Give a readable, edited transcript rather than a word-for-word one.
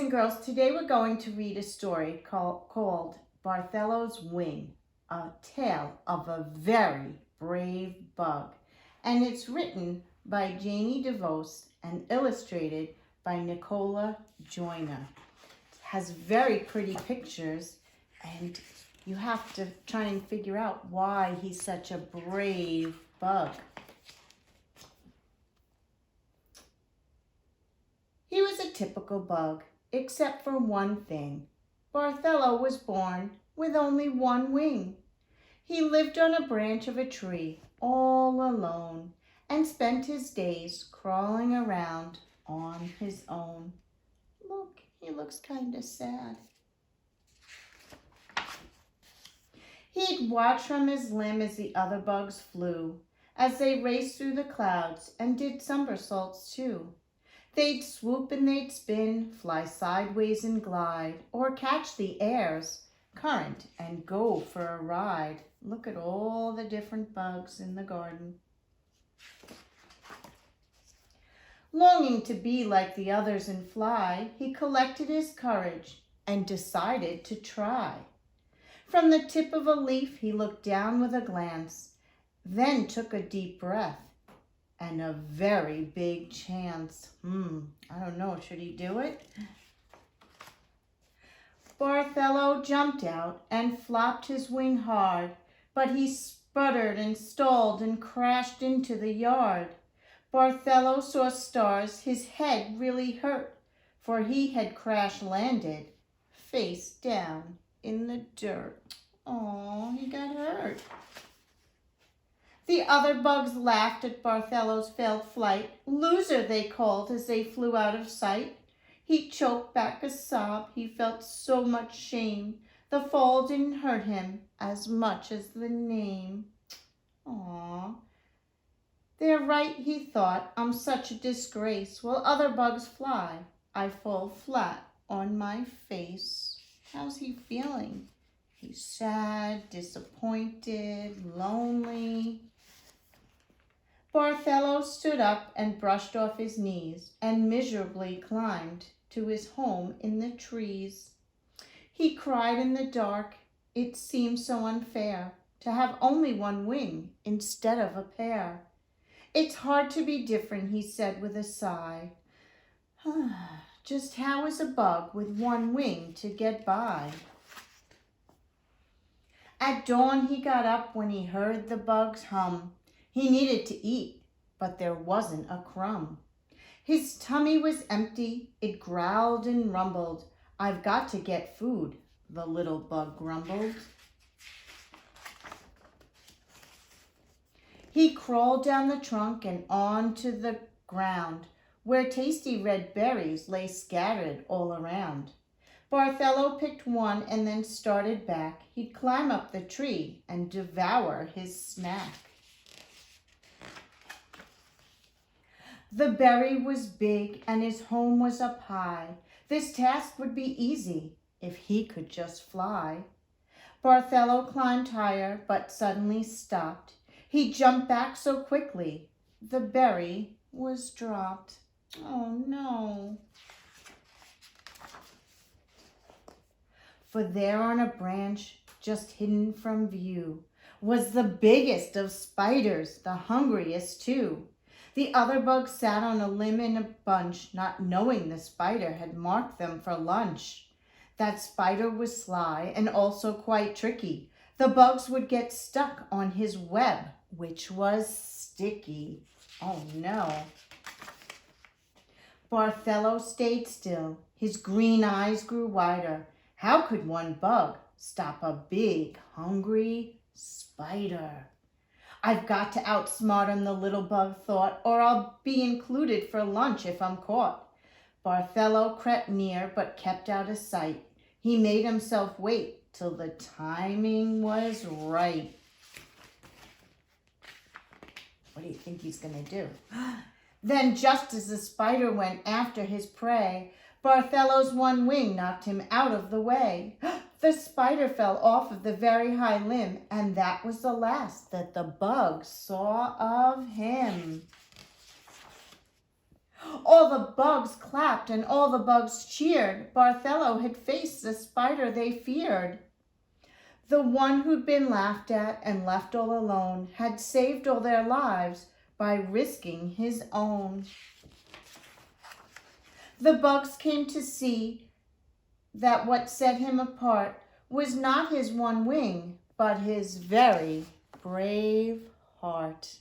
and girls, today we're going to read a story called Barthello's Wing, a tale of a very brave bug. And it's written by Janie DeVos and illustrated by Nicola Joyner. It has very pretty pictures, and you have to try and figure out why he's such a brave bug. He was a typical bug, except for one thing. Barthello was born with only one wing. He lived on a branch of a tree, all alone, and spent his days crawling around on his own. Look, he looks kind of sad. He'd watch from his limb as the other bugs flew, as they raced through the clouds and did somersaults too. They'd swoop and they'd spin, fly sideways and glide, or catch the air's current and go for a ride. Look at all the different bugs in the garden. Longing to be like the others and fly, he collected his courage and decided to try. From the tip of a leaf, he looked down with a glance, then took a deep breath. And a very big chance. I don't know, should he do it? Barthello jumped out and flopped his wing hard, but he sputtered and stalled and crashed into the yard. Barthello saw stars, his head really hurt, for he had crash-landed face down in the dirt. Oh, he got hurt. The other bugs laughed at Barthello's failed flight. Loser, they called as they flew out of sight. He choked back a sob. He felt so much shame. The fall didn't hurt him as much as the name. Aw. They're right, he thought. I'm such a disgrace. While other bugs fly, I fall flat on my face. How's he feeling? He's sad, disappointed, lonely. Barthello stood up and brushed off his knees and miserably climbed to his home in the trees. He cried in the dark. It seemed so unfair to have only one wing instead of a pair. It's hard to be different, he said with a sigh. Just how is a bug with one wing to get by? At dawn he got up when he heard the bugs hum. He needed to eat, but there wasn't a crumb. His tummy was empty. It growled and rumbled. I've got to get food, the little bug grumbled. He crawled down the trunk and onto the ground, where tasty red berries lay scattered all around. Barthello picked one and then started back. He'd climb up the tree and devour his snack. The berry was big and his home was up high. This task would be easy if he could just fly. Barthello climbed higher but suddenly stopped. He jumped back so quickly, the berry was dropped. Oh no. For there on a branch, just hidden from view, was the biggest of spiders, the hungriest too. The other bugs sat on a limb in a bunch, not knowing the spider had marked them for lunch. That spider was sly and also quite tricky. The bugs would get stuck on his web, which was sticky. Oh no. Barthello stayed still. His green eyes grew wider. How could one bug stop a big, hungry spider? I've got to outsmart him, the little bug thought, or I'll be included for lunch if I'm caught. Barthello crept near but kept out of sight. He made himself wait till the timing was right. What do you think he's going to do? Then just as the spider went after his prey, Barthello's one wing knocked him out of the way. The spider fell off of the very high limb, and that was the last that the bug saw of him. All the bugs clapped and all the bugs cheered. Barthello had faced the spider they feared. The one who'd been laughed at and left all alone had saved all their lives by risking his own. The bugs came to see that what set him apart was not his one wing, but his very brave heart.